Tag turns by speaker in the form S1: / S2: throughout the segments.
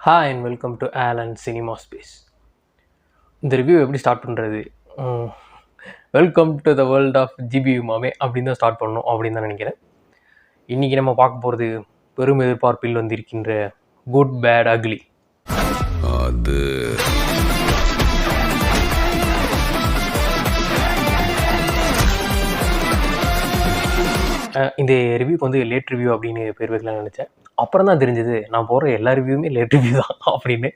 S1: Hi and welcome to Alan cinema space. இந்த review எப்படி start பண்ணுறது? Welcome to the world of GB மாமே அப்படின்னு தான் ஸ்டார்ட் பண்ணணும் அப்படின்னு தான் நினைக்கிறேன். இன்றைக்கி நம்ம பார்க்க போகிறது பெரும் எதிர்பார்ப்பில் வந்திருக்கின்ற குட் பேட் அக்லி. அது இந்த ரிவ்யூக்கு வந்து லேட் ரிவ்யூ அப்படின்னு பேர் வைக்கலாம்னு நினச்சேன். அப்புறம் தான் தெரிஞ்சது நான் போகிற எல்லா ரிவ்யூவுமே லேட் ரிவ்யூ தான் அப்படின்னு.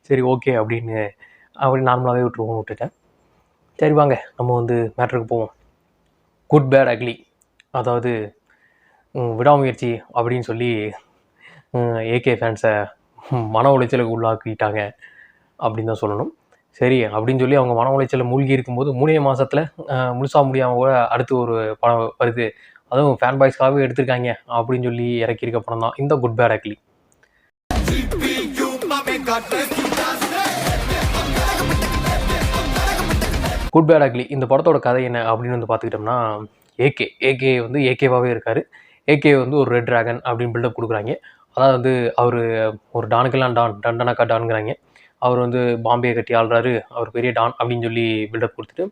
S1: சரி ஓகே அப்படின்னு நார்மலாகவே விட்டுட்டேன். சரி வாங்க நம்ம வந்து மேட்ருக்கு போவோம். குட் பேட் அக்லி, அதாவது விடாமுயற்சி அப்படின்னு சொல்லி ஏகே ஃபேன்ஸை மன உளைச்சலுக்கு உள்ளாக்கிட்டாங்க அப்படின்னு தான் சொல்லணும். சரி அப்படின்னு சொல்லி அவங்க மன உளைச்சலில் மூழ்கி இருக்கும்போது 3 மாதத்தில் முழுசாக முடியாமல் கூட அடுத்து ஒரு படம் வருது, அதுவும் ஃபேன் பாய்ஸ்க்காகவே எடுத்திருக்காங்க அப்படின்னு சொல்லி இறக்கியிருக்க படம் தான் இந்த good bad ugly. Good bad ugly இந்த படத்தோட கதை என்ன அப்படின்னு வந்து பார்த்துக்கிட்டோம்னா, ஏகே வந்து ஏகேவாகவே இருக்கார். ஏகே வந்து ஒரு ரெட் ட்ராகன் அப்படின்னு பில்டப் கொடுக்குறாங்க. அதாவது வந்து அவர் ஒரு டானுக்கெல்லாம் டண்டனாக்கா டான்ங்கிறாங்க. அவர் வந்து பாம்பே கட்டி ஆள்றாரு, அவர் பெரிய டான் அப்படின்னு சொல்லி பில்டப் கொடுத்துட்டு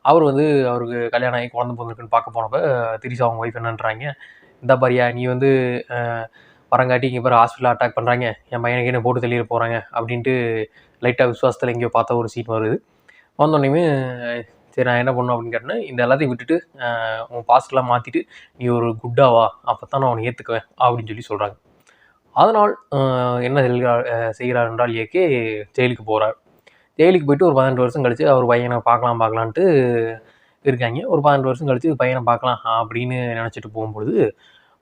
S1: அவர் வந்து அவருக்கு கல்யாணம் ஆகி குழந்தை பிறந்திருக்குன்னு பார்க்க போனப்போ திரிசா அவங்க ஒய்ஃப் என்னன்றாங்க, இந்த பாரியா நீ வந்து வரங்காட்டி இங்கே பேர் ஹாஸ்பிட்டலில் அட்டாக் பண்ணுறாங்க, என் பையனுக்கு என்ன போட்டு தெளிய போகிறாங்க அப்படின்ட்டு லைட்டாக விசுவாசத்தில் எங்கேயோ பார்த்த ஒரு சீன் வருது. வந்தோடனே சரி நான் என்ன பண்ணணும் அப்படின்னு கேட்டேன்னா, இந்த எல்லாத்தையும் விட்டுட்டு உன் பாஸ்டெலாம் மாற்றிட்டு நீ ஒரு குட்டாவா, அப்போ தான் நான் அவனை ஏற்றுக்குவேன் அப்படின்னு சொல்லி சொல்கிறாங்க. அதனால் என்ன செய்கிறார் என்றால் ஏகே ஜெயிலுக்கு போகிறார். ஜெயிலுக்கு போயிட்டு ஒரு 12 வருஷம் கழித்து அவர் பையனை பார்க்கலான்ட்டு இருக்காங்க. ஒரு 12 வருஷம் கழித்து பையனை பார்க்கலாம் அப்படின்னு நினச்சிட்டு போகும்பொழுது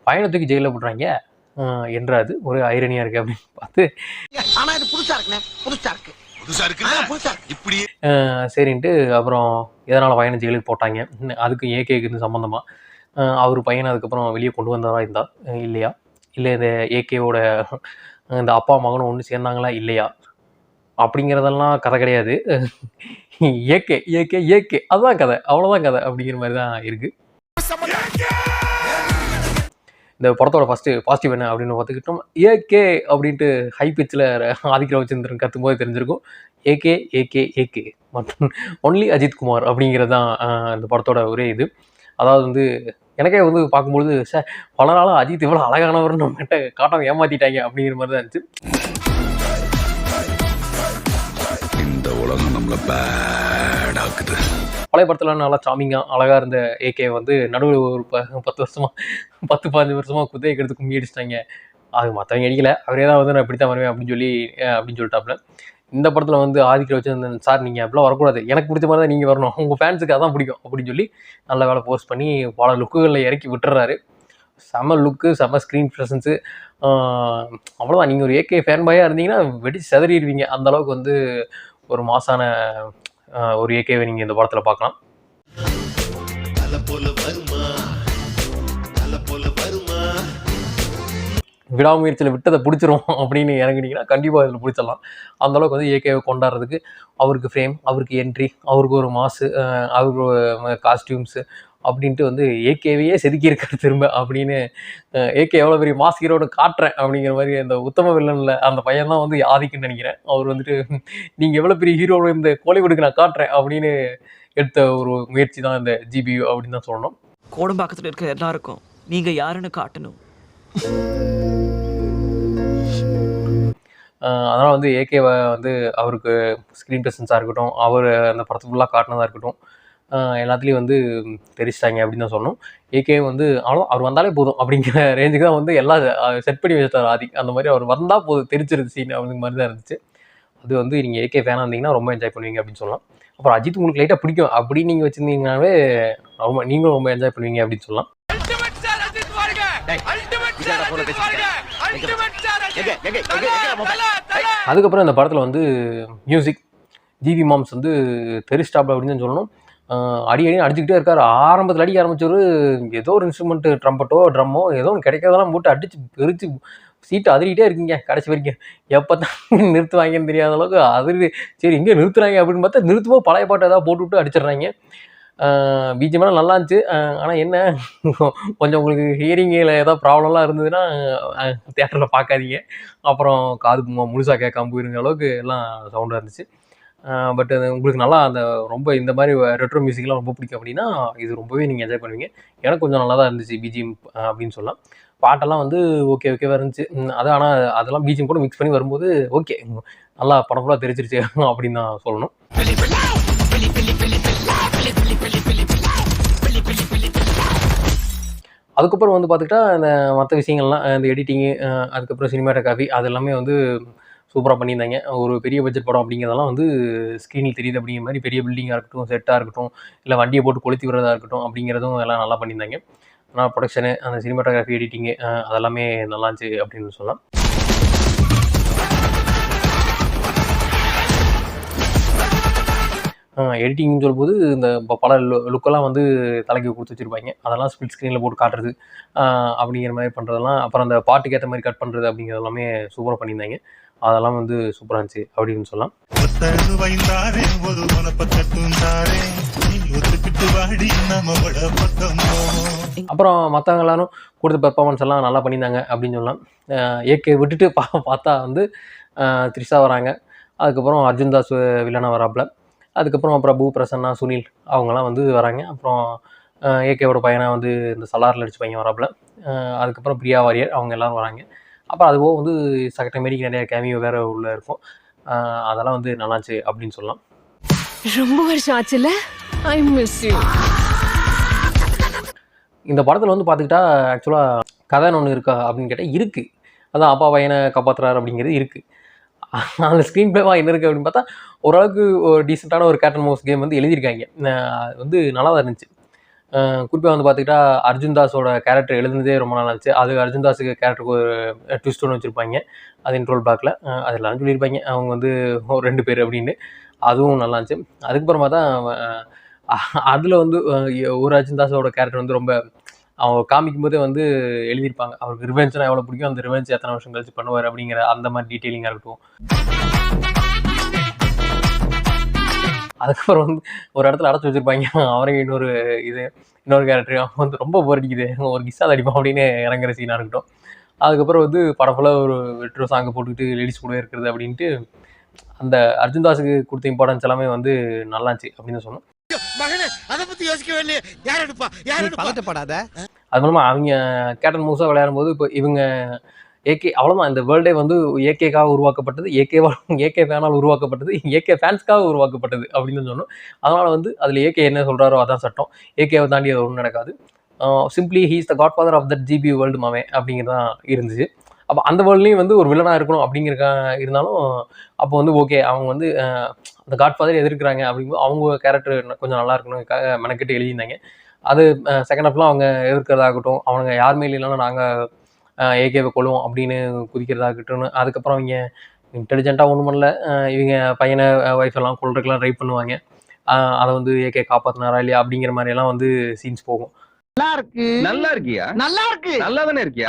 S1: பையனை தூக்கி ஜெயிலில் போட்டுறாங்க என்றாது ஒரு ஐரனியாக இருக்குது அப்படின்னு பார்த்து சரின்ட்டு அப்புறம் எதனால் பையனை ஜெயிலுக்கு போட்டாங்க, அதுக்கு ஏகேக்கு இருந்து சம்மந்தமாக அவர் பையனை அதுக்கப்புறம் வெளியே கொண்டு வந்தவரா இருந்தால் இல்லையா, இல்லை இந்த ஏகேவோட இந்த அப்பா மகனும் ஒன்று சேர்ந்தாங்களா இல்லையா அப்படிங்கிறதெல்லாம் கதை கிடையாது. ஏகே அதுதான் கதை, அவ்வளோதான் கதை அப்படிங்கிற மாதிரி தான் இருக்குது. இந்த படத்தோட ஃபஸ்ட்டு பாசிட்டிவ் என்ன அப்படின்னு பார்த்துக்கிட்டோம், ஏகே அப்படின்ட்டு ஹை பிச்சில் ஆதிக்க ரவிச்சந்திரன் கத்தும் போது தெரிஞ்சிருக்கும். ஏகே மற்றும் ஒன்லி அஜித் குமார் அப்படிங்கிறது தான் இந்த படத்தோட ஒரே இது. அதாவது வந்து எனக்கே வந்து பார்க்கும்பொழுது சார் பல நாளாக அஜித் இவ்வளோ அழகானவர்னு நம்மகிட்ட காட்டாம ஏமாற்றிட்டாங்க அப்படிங்கிற மாதிரி தான் இருந்துச்சு. இந்த உலகம் நம்மளை பேடாக்குது. பழைய படத்தில் நல்லா சாமிங்காக அழகாக இருந்த ஏகே வந்து நடுவில் ஒரு 10-15 வருஷமாக குத்தையை கெடுத்து கும்மி அடிச்சிட்டாங்க. அது மற்றவங்க அடிக்கலை, அவரே தான் வந்து நான் இப்படி தான் வருவேன் அப்படின்னு சொல்லிட்டாப்புல. இந்த படத்தில் வந்து ஆதிக்க வச்சு சார் நீங்கள் அப்படிலாம் வரக்கூடாது, எனக்கு பிடிச்ச மாதிரி தான் நீங்கள் வரணும், உங்கள் ஃபேன்ஸுக்கு அதான் பிடிக்கும் அப்படின்னு சொல்லி நல்ல வேலை போஸ்ட் பண்ணி பல லுக்குகளில் இறக்கி விட்டுறாரு. செம லுக்கு, செம ஸ்க்ரீன் ப்ரெசன்ஸு, அவ்வளோதான். நீங்கள் ஒரு ஏகே ஃபேன் பாயாக இருந்தீங்கன்னா வெடிச்சு செதறிடுவீங்க. அந்தளவுக்கு வந்து ஒரு மாசான ஒரு ஏகேவை நீங்கள் இந்த படத்தில் பார்க்கலாம். விடாமுயற்சியில் விட்டதை பிடிச்சிரும் அப்படின்னு இறங்கினீங்கன்னா கண்டிப்பாக இதில் பிடிச்சிடலாம். அந்தளவுக்கு வந்து ஏகேவை கொண்டாடுறதுக்கு அவருக்கு ஃப்ரேம், அவருக்கு என்ட்ரி, அவருக்கு ஒரு மாசு, அவருக்கு காஸ்டியூம்ஸு அப்படின்ட்டு வந்து ஏகேவையே செதுக்கியிருக்காரு திரும்ப அப்படின்னு. ஏகே எவ்வளோ பெரிய மாஸ் ஹீரோன்னு காட்டுறேன் அப்படிங்கிற மாதிரி அந்த உத்தம வில்லனில் அந்த பையன் தான் வந்து ஆதிக்குன்னு நினைக்கிறேன். அவர் வந்துட்டு நீங்கள் எவ்வளோ பெரிய ஹீரோன்னு இந்த கோலிவுட்டுக்கு நான் காட்டுறேன் அப்படின்னு எடுத்த ஒரு முயற்சி தான் இந்த ஜிபியு அப்படின்னு தான் சொல்லணும்.
S2: கோடம்பாக்கத்தில் இருக்க எல்லாருக்கும் நீங்கள் யாருன்னு காட்டணும்.
S1: அதனால் வந்து ஏகேவை வந்து அவருக்கு ஸ்க்ரீன் ப்ரெசன்ஸாக இருக்கட்டும், அவர் அந்த படத்தை ஃபுல்லாக காட்டினதாக இருக்கட்டும், எல்லாத்துலேயும் வந்து தெரிச்சிட்டாங்க அப்படின்னு தான் சொல்லணும். ஏகே வந்து அவர் வந்தாலே போதும் அப்படிங்கிற ரேஞ்சுக்கு தான் வந்து எல்லாம் செட் பண்ணி வச்சுட்டார் ஆதி. அந்த மாதிரி அவர் வந்தால் போதும் தெரிச்சிருது சீன் அப்படிங்கிற மாதிரி தான் இருந்துச்சு. அது வந்து நீங்கள் ஏகே ஃபேனாக இருந்தீங்கன்னா ரொம்ப என்ஜாய் பண்ணுவீங்க அப்படின்னு சொல்லலாம். அப்புறம் அஜித் உங்களுக்கு லைட்டாக பிடிக்கும் அப்படின்னு நீங்கள் வச்சுருந்தீங்கன்னாவே நீங்களும் ரொம்ப என்ஜாய் பண்ணுவீங்க அப்படின்னு சொல்லலாம். அதுக்கப்புறம் இந்த படத்தில் வந்து மியூசிக் ஜிவி மாம்ஸ் வந்து தெரிஸ்டாப்ல அப்படின்னு சொல்லணும். அடிக்கடி அடிச்சுக்கிட்டே இருக்கார். ஆரம்பத்தில் அடிக்க ஆரம்பிச்சவர் ஏதோ ஒரு இன்ஸ்ட்ருமெண்ட்டு, ட்ரம்பட்டோ ட்ரம்மோ ஏதோ ஒன்று கிடைக்கிறதெல்லாம் போட்டு அடிச்சு பிரித்து சீட்டு அதிரிகிட்டே இருக்கீங்க கடைசி வரைக்கும். எப்போ தான் நிறுத்துவாங்கன்னு தெரியாத அளவுக்கு அதிரி. சரி இங்கே நிறுத்துறாங்க அப்படின்னு பார்த்தா நிறுத்துவோம் பழைய பாட்டு ஏதாவது போட்டுவிட்டு அடிச்சிடுறாங்க. பிஜிஎம்லாம் நல்லா இருந்துச்சு. ஆனால் என்ன கொஞ்சம் உங்களுக்கு ஹியரிங்கில் ஏதாவது ப்ராப்ளம்லாம் இருந்ததுன்னா தியேட்டரில் பார்க்காதீங்க. அப்புறம் காது முழுசாக கேட்காம போயிருங்கிற அளவுக்கு எல்லாம் சவுண்டாக இருந்துச்சு. பட் அது உங்களுக்கு நல்லா அந்த ரொம்ப இந்த மாதிரி ரெட்ரோ மியூசிக்லாம் ரொம்ப பிடிக்கும் அப்படின்னா இது ரொம்பவே நீங்கள் என்ஜாய் பண்ணுவீங்க. எனக்கு கொஞ்சம் நல்லா தான் இருந்துச்சு பிஜிஎம் அப்படின்னு சொல்லலாம். பாட்டெல்லாம் வந்து ஓகேவா இருந்துச்சு. அது ஆனால் அதெல்லாம் பிஜிஎம் கூட மிக்ஸ் பண்ணி வரும்போது ஓகே நல்லா படம் ஃபுல்லாக தெரிச்சிருச்சு அப்படின்னு தான் சொல்லணும். அதுக்கப்புறம் வந்து பார்த்துக்கிட்டா இந்த மற்ற விஷயங்கள்லாம் இந்த எடிட்டிங்கு அதுக்கப்புறம் சினிமாட்டோகிராஃபி அது எல்லாமே வந்து சூப்பராக பண்ணியிருந்தாங்க. ஒரு பெரிய பட்ஜெட் படம் அப்படிங்கிறதெல்லாம் வந்து ஸ்க்ரீனில் தெரியுது அப்படிங்கிற மாதிரி பெரிய பில்டிங்காக இருக்கட்டும், செட்டாக இருக்கட்டும், இல்லை வண்டியை போட்டு கொளுத்தி விடுறதா இருக்கட்டும் அப்படிங்கிறதும் எல்லாம் நல்லா பண்ணியிருந்தாங்க. ஆனால் ப்ரொடக்ஷனு அந்த சினிமாட்டோகிராஃபி எடிட்டிங்கு அதெல்லாமே நல்லா இருந்துச்சு அப்படின்னு சொல்லலாம். எடிட்டிங்னு சொல்லும்போது இந்த பல லுக்கெல்லாம் வந்து தலைக்கு கொடுத்து வச்சுருப்பாங்க. அதெல்லாம் ஸ்பிளிட் ஸ்க்ரீனில் போட்டு காட்டுறது அப்படிங்கிற மாதிரி பண்ணுறதெல்லாம், அப்புறம் அந்த பாட்டுக்கு ஏற்ற மாதிரி கட் பண்ணுறது அப்படிங்கிறது எல்லாமே சூப்பராக பண்ணியிருந்தாங்க. அதெல்லாம் வந்து சூப்பராக இருந்துச்சு அப்படின்னு சொல்லலாம். அப்புறம் மற்றவங்க எல்லாரும் கொடுத்த பெர்ஃபார்மன்ஸ் எல்லாம் நல்லா பண்ணியிருந்தாங்க அப்படின்னு சொல்லலாம். ஏகே விட்டுட்டு பார்த்தா வந்து த்ரிஷா வராங்க. அதுக்கப்புறம் அர்ஜுன் தாஸ் வில்லனா வராப்புல. அதுக்கப்புறம் பிரபு, பிரசன்னா, சுனில் அவங்கலாம் வந்து வராங்க. அப்புறம் ஏகேவோட பையனா வந்து இந்த சலாரில் அடிச்ச பையன் வராப்புல. அதுக்கப்புறம் பிரியா வாரியர் அவங்க எல்லோரும் வராங்க. அப்புறம் அதுபோக வந்து சகட்ட மாரிக்கு நிறைய கேமியோ வேறு உள்ளே இருக்கும். அதெல்லாம் வந்து நல்லாச்சு அப்படின்னு சொல்லலாம்.
S3: ரொம்ப வருஷம் ஆச்சுல. I miss you.
S1: இந்த படத்தில் வந்து பார்த்துக்கிட்டா ஆக்சுவலாக கதைன்னு ஒன்று இருக்கா அப்படின்னு கேட்டால் இருக்குது. அதான் அப்பா பையனை காப்பாற்றுறாரு அப்படிங்கிறது இருக்குது. அந்த ஸ்க்ரீன் பிளேவாக என்ன இருக்குது அப்படின்னு பார்த்தா ஓரளவுக்கு ஒரு டீசெண்டான ஒரு கேட் அண்ட் மவுஸ் கேம் வந்து எழுதியிருக்காங்க. அது வந்து நல்லா தான் இருந்துச்சு. குறிப்பாக வந்து பார்த்துக்கிட்டா அர்ஜுன் தாஸோட கேரக்டர் எழுதுனதே ரொம்ப நல்லா இருந்துச்சு. அது அர்ஜுன் தாஸுக்கு கேரக்டருக்கு ஒரு ட்விஸ்ட் ஒன்று வச்சுருப்பாங்க. அது இன்ட்ரோல் பிளாக்ல அது எல்லாரும் சொல்லியிருப்பாங்க அவங்க வந்து ஒரு 2 பேர் அப்படின்னு. அதுவும் நல்லா இருந்துச்சு. அதுக்கப்புறம் பார்த்தா அதில் வந்து ஒரு அர்ஜுன் தாஸோட கேரக்டர் வந்து ரொம்ப அவங்க காமிக்கும் போதே வந்து எழுதியிருப்பாங்க. அவருக்கு ரிவெஞ்ச்னா எவ்வளோ பிடிக்கும், அந்த ரிவெஞ்ச் எத்தனை வருஷம் கழிச்சு பண்ணுவார் அப்படிங்கிற அந்த மாதிரி டீட்டெயிலிங்காக இருக்கட்டும். அதுக்கப்புறம் வந்து ஒரு இடத்துல அடைச்சி வச்சுருப்பாங்க. அவரையும் இன்னொரு கேரக்டர் அவன் வந்து ரொம்ப போர் அடிக்குது, ஒரு கிஸ்ஸாக அடிப்பான் அப்படின்னு இறங்குற சீனாக இருக்கட்டும். அதுக்கப்புறம் வந்து படம் ஃபுல்லாக ஒரு ரெட்ரோ சாங்கை போட்டுக்கிட்டு லேடிஸ் கூட இருக்கிறது அப்படின்ட்டு அந்த அர்ஜுன் தாஸுக்கு கொடுத்த இம்பார்ட்டன்ஸ் எல்லாமே வந்து நல்லா இருந்துச்சு அப்படின்னு சொன்னோம். அது மூலமா அவங்க கேப்டன் மூஸா விளையாடும் போது இப்போ இவங்க ஏகே அவ்வளோதான். இந்த வேர்ல்டே வந்து ஏகேக்காக உருவாக்கப்பட்டது, ஏகே ஃபேனால் உருவாக்கப்பட்டது, ஏகே ஃபேன்ஸ்க்காக உருவாக்கப்பட்டது அப்படின்னு சொன்னோம். அதனால் வந்து அதில் ஏகே என்ன சொல்கிறாரோ அதான் சட்டம். ஏகேவை தாண்டி அது ஒன்றும் நடக்காது. Simply he is the godfather of that GP world மாவே அப்படிங்கிறதான் இருந்துச்சு. அப்போ அந்த வேர்ல்ட்லேயும் வந்து ஒரு வில்லனாக இருக்கணும் இருந்தாலும் அப்போ வந்து ஓகே அவங்க வந்து அந்த காட் ஃபாதர் எதிர்க்கிறாங்க அப்படிங்கும்போது அவங்க கேரக்டர் கொஞ்சம் நல்லா இருக்கணும்க்காக மெனக்கிட்டு எழுதியிருந்தாங்க. அது செகண்ட் ஹாஃப்லாம் அவங்க எதிர்க்கிறதாகட்டும், அவங்க யாருமே இல்லைனாலும் நாங்கள் ஏகேவை கொள்வோம் அப்படின்னு குதிக்கிறதாகட்டும். அதுக்கப்புறம் அவங்க இன்டெலிஜென்ட்டாக ஒன்றும் பண்ணல. இவங்க பையனை ஒய்ஃப் எல்லாம் கொள்றதுக்கெல்லாம் ட்ரை பண்ணுவாங்க. அதை வந்து ஏகே காப்பாற்றினாரா இல்லையா அப்படிங்கிற மாதிரியெல்லாம் வந்து சீன்ஸ் போகும்.
S4: நல்லா இருக்கியா? நல்லா இருக்கு. நல்லா தானே இருக்கியா?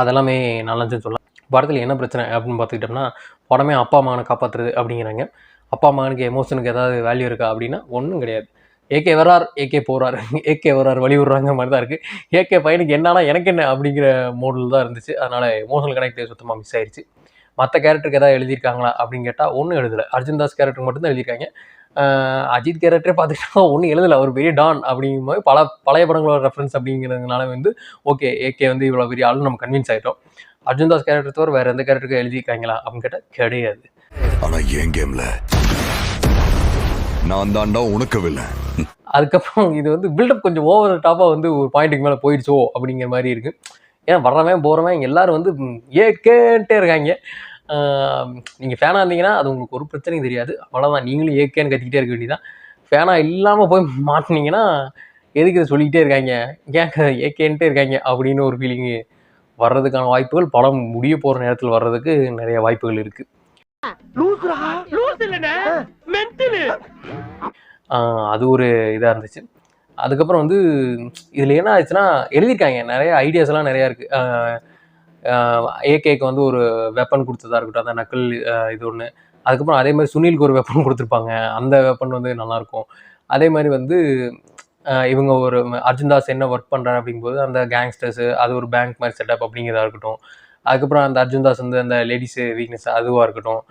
S1: அதெல்லாமே நல்லா இருந்துச்சுன்னு சொல்லலாம். படத்தில் என்ன பிரச்சனை அப்படின்னு பார்த்துக்கிட்டோம்னா படமே அப்பா மகனை காப்பாற்றுறது அப்படிங்கிறாங்க. அப்பா மகனுக்கு எமோஷனுக்கு ஏதாவது வேல்யூ இருக்கா அப்படின்னா ஒன்றும் கிடையாது. ஏகே வரார், ஏகே போகிறார், ஏகே வரார் வழி விடுறாங்க மாதிரி தான் இருக்குது. ஏகே பையனுக்கு என்னன்னா எனக்கு என்ன அப்படிங்கிற மோடில் தான் இருந்துச்சு. அதனால் எமோஷனல் கனெக்ட் சுத்தமாக மிஸ் ஆயிடுச்சு. மற்ற கேரக்டருக்கு ஏதாவது எழுதியிருக்காங்களா அப்படின்னு கேட்டால் ஒன்றும் எழுதலை. அர்ஜுன் தாஸ் கேரக்டருக்கு மட்டும்தான் எழுதியிருக்காங்க. அஜித் கேரக்டரே பார்த்துக்கிட்டா ஒன்றும் எழுதலை. அவர் பெரிய டான் அப்படிங்கும்போது பழைய படங்களோட ரெஃபரன்ஸ் அப்படிங்கிறதுனால வந்து ஓகே ஏகே வந்து இவ்வளோ பெரிய ஆளுன்னு நம்ம கன்வின்ஸ் ஆகிட்டோம். அர்ஜுன் தாஸ் கேரக்டர் தவிர வேறு எந்த கேரக்டருக்கு எழுதியிருக்காங்களா அப்படின்னு கேட்டால் கிடையாது.
S5: ஆனால் என் கேமில் நான் தாண்டா உனக்கு வில்லை.
S1: அதுக்கப்புறம் இது வந்து பில்டப் கொஞ்சம் ஓவர் டாப்பாக வந்து ஒரு பாயிண்ட்டுக்கு மேலே போயிடுச்சோ அப்படிங்கிற மாதிரி இருக்குது. ஏன்னா வர்றவன் போகிறவன் எல்லோரும் வந்து ஏகேன்ட்டே இருக்காங்க. நீங்கள் ஃபேனாக இருந்தீங்கன்னா அது உங்களுக்கு ஒரு பிரச்சனையும் தெரியாது. அவ்வளோதான், நீங்களும் ஏகேன்னு கத்திக்கிட்டே இருக்க வேண்டியதான். ஃபேனாக இல்லாமல் போய் மாட்டினீங்கன்னா எதுக்கு இதை சொல்லிக்கிட்டே இருக்காங்க, ஏன் ஏகேன்ட்டே இருக்காங்க அப்படின்னு ஒரு ஃபீலிங்கு வர்றதுக்கான வாய்ப்புகள் படம் முடிய போகிற நேரத்தில் வர்றதுக்கு நிறைய வாய்ப்புகள் இருக்குது. அது ஒரு இதாக இருந்துச்சு. அதுக்கப்புறம் வந்து இதில் என்ன ஆச்சுன்னா எழுதியிருக்காங்க நிறைய ஐடியாஸ் எல்லாம் நிறையா இருக்குது. ஏகேக்கு வந்து ஒரு வெப்பன் கொடுத்ததா இருக்கட்டும், அந்த நக்கல் இது ஒன்று. அதுக்கப்புறம் அதே மாதிரி சுனிலுக்கு ஒரு வெப்பன் கொடுத்துருப்பாங்க, அந்த வெப்பன் வந்து நல்லாயிருக்கும். அதே மாதிரி வந்து இவங்க ஒரு அர்ஜுன் தாஸ் என்ன ஒர்க் பண்ணுறாரு அப்படிங்கும்போது அந்த கேங்ஸ்டர்ஸு அது ஒரு பேங்க் மாதிரி செட்டப் அப்படிங்கிறதா இருக்கட்டும். அதுக்கப்புறம் அந்த அர்ஜுன் தாஸ் வந்து அந்த லேடிஸு வீக்னஸ் அதுவாக இருக்கட்டும்.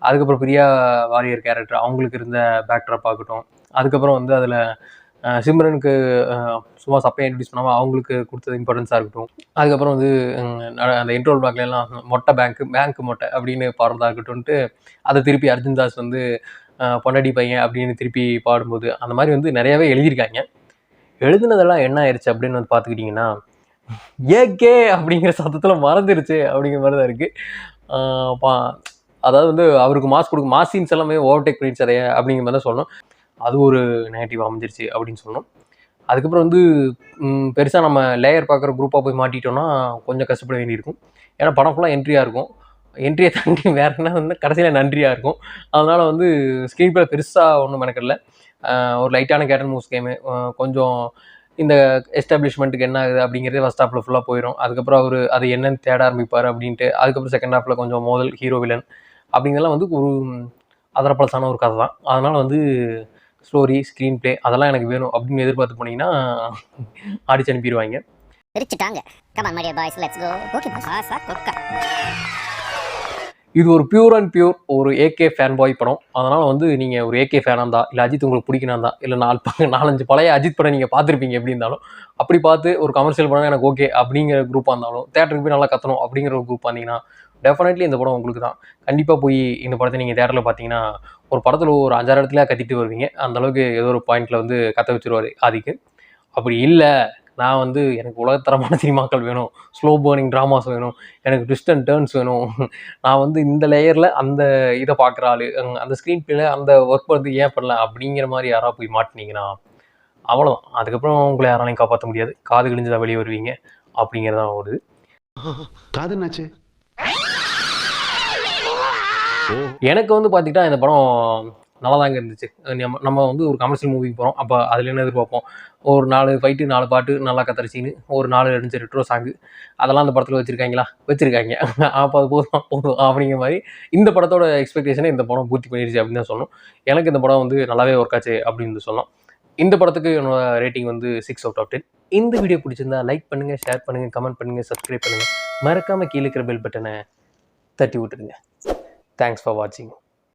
S1: அதுக்கப்புறம் பிரியா வாரியர் கேரக்டர் அவங்களுக்கு இருந்த பேக்ட்ராப் ஆகட்டும். அதுக்கப்புறம் வந்து அதில் சிம்ரனுக்கு சும்மா சப்பையாக இன்ட்ரடியூஸ் பண்ணாமல் அவங்களுக்கு கொடுத்தது இம்பார்ட்டன்ஸாக இருக்கட்டும். அதுக்கப்புறம் வந்து அந்த இன்ட்ரோல் பேங்க்லாம் மொட்டை பேங்க் மொட்டை அப்படின்னு பாடுறதா இருக்கட்டும்ன்ட்டு அதை திருப்பி அர்ஜுன் தாஸ் வந்து பொண்டாடி பையன் அப்படின்னு திருப்பி பாடும்போது அந்த மாதிரி வந்து நிறையாவே எழுதியிருக்காங்க. எழுதுனதெல்லாம் என்ன ஆயிடுச்சு அப்படின்னு வந்து பார்த்துக்கிட்டிங்கன்னா, ஏகே அப்படிங்கிற சத்தத்தில் மறந்துருச்சு அப்படிங்கிற மாதிரி தான் இருக்குது. அதாவது வந்து அவருக்கு மாஸ் சீன்ஸ் எல்லாமே ஓவர்டேக் பண்ணிடுச்சு அதைய அப்படிங்கிற மாதிரி தான் சொல்லணும். அது ஒரு நெகட்டிவ் அமைஞ்சிருச்சு அப்படின்னு சொல்லணும். அதுக்கப்புறம் வந்து பெருசாக நம்ம லேயர் பார்க்குற குரூப்பாக போய் மாட்டிட்டோம்னா கொஞ்சம் கஷ்டப்பட வேண்டியிருக்கும். ஏன்னா படம் ஃபுல்லாக என்ட்ரியாக இருக்கும். என்ட்ரியை தாண்டி வேறு என்ன வந்து கடைசியில் நன்றியாக இருக்கும். அதனால் வந்து ஸ்க்ரீன் பிளே பெருசாக ஒன்றும் மெனக்கடல. ஒரு லைட்டான கேட்டன் மூவ்ஸ் கேமு, கொஞ்சம் இந்த எஸ்டாப்ளிஷ்மெண்ட்டுக்கு என்ன ஆகுது அப்படிங்கிறதே ஃபஸ்ட் ஹாஃபில் ஃபுல்லாக போயிடும். அதுக்கப்புறம் அவர் அது என்னன்னு தேட ஆரம்பிப்பார் அப்படின்ட்டு. அதுக்கப்புறம் செகண்ட் ஹாஃபில் கொஞ்சம் மோதல் ஹீரோ வில்லன் அப்படிங்கிறதெல்லாம் வந்து ஒரு அதரப்பழசான ஒரு கதை தான். அதனால் வந்து ஸ்டோரி, ஸ்க்ரீன் பிளே அதெல்லாம் எனக்கு வேணும் அப்படின்னு எதிர்பார்த்து போனீங்கன்னா அடிச்சு அனுப்பிடுவாங்க. இது ஒரு பியூர் அண்ட் பியூர் ஒரு ஏகே ஃபேன் பாய் படம். அதனால் வந்து நீங்கள் ஒரு ஏகே ஃபேனாக இருந்தால், இல்லை அஜித் உங்களுக்கு பிடிக்கணும் தான், இல்லை 4-5 பழைய அஜித் படம் நீங்கள் பார்த்துருப்பீங்க எப்படி இருந்தாலும், அப்படி பார்த்து ஒரு கமர்ஷியல் படம் எனக்கு ஓகே அப்படிங்கிற குரூப்பாக இருந்தாலும், தேட்டருக்கு போய் நல்லா கத்தணும் அப்படிங்கிற ஒரு குரூப் பார்த்தீங்கன்னா டெஃபினெட்லி இந்த படம் உங்களுக்கு தான். கண்டிப்பாக போய் இந்த படத்தை நீங்கள் தேட்டரில் பார்த்தீங்கன்னா ஒரு படத்தில் ஒரு 5-6 இடத்துல கத்திட்டு வருவீங்க. அந்தளவுக்கு ஏதோ ஒரு பாயிண்டில் வந்து கத்த வச்சுருவார் ஆதிக்கு. அப்படி இல்லை, நான் வந்து எனக்கு உலகத்தரமான சினிமாக்கள் வேணும், ஸ்லோ பர்னிங் ட்ராமாஸ் வேணும், எனக்கு ட்விஸ்ட் அண்ட் டேர்ன்ஸ் வேணும், நான் வந்து இந்த லேயரில் அந்த இதை பார்க்குற ஆள், அந்த ஸ்க்ரீன் பிளேல அந்த ஒர்க் வந்து ஏன் பண்ணல அப்படிங்கிற மாதிரி யாராவது போய் மாட்டினீங்கன்னா அவ்வளோதான். அதுக்கப்புறம் உங்களை யாராலையும் காப்பாற்ற முடியாது. காது கிழிஞ்சதான் வெளியே வருவீங்க அப்படிங்கிறதான் ஓடுது.
S6: காதுன்னாச்சு.
S1: எனக்கு வந்து பார்த்துக்கிட்டா இந்த படம் நல்லா தாங்க இருந்துச்சு. நம்ம வந்து ஒரு கமர்ஷியல் மூவிக்கு போகிறோம். அப்போ அதில் என்ன எதிர்பார்ப்போம், ஒரு 4 ஃபைட்டு 4 பாட்டு நல்லா கத்துற சீனு, ஒரு 4-5 ரெட்ரோ சாங்கு, அதெல்லாம் அந்த படத்தில் வச்சுருக்காங்களா, வச்சுருக்காங்க. அப்போ அது போதும் அப்படிங்கிற மாதிரி இந்த படத்தோட எக்ஸ்பெக்டேஷனை இந்த படம் பூர்த்தி பண்ணிடுச்சு அப்படின்னு தான் சொல்லணும். எனக்கு இந்த படம் வந்து நல்லாவே ஒர்க் ஆச்சு அப்படின்னு சொல்லலாம். இந்த படத்துக்கு என்னோட ரேட்டிங் வந்து 6/10. இந்த வீடியோ பிடிச்சிருந்தா லைக் பண்ணுங்கள், ஷேர் பண்ணுங்கள், கமெண்ட் பண்ணுங்கள், சப்ஸ்கிரைப் பண்ணுங்கள். மறக்காமல் கீழே இருக்கிற பெல் பட்டனை தட்டி விட்டுருங்க. தேங்க்ஸ் ஃபார் வாட்சிங்.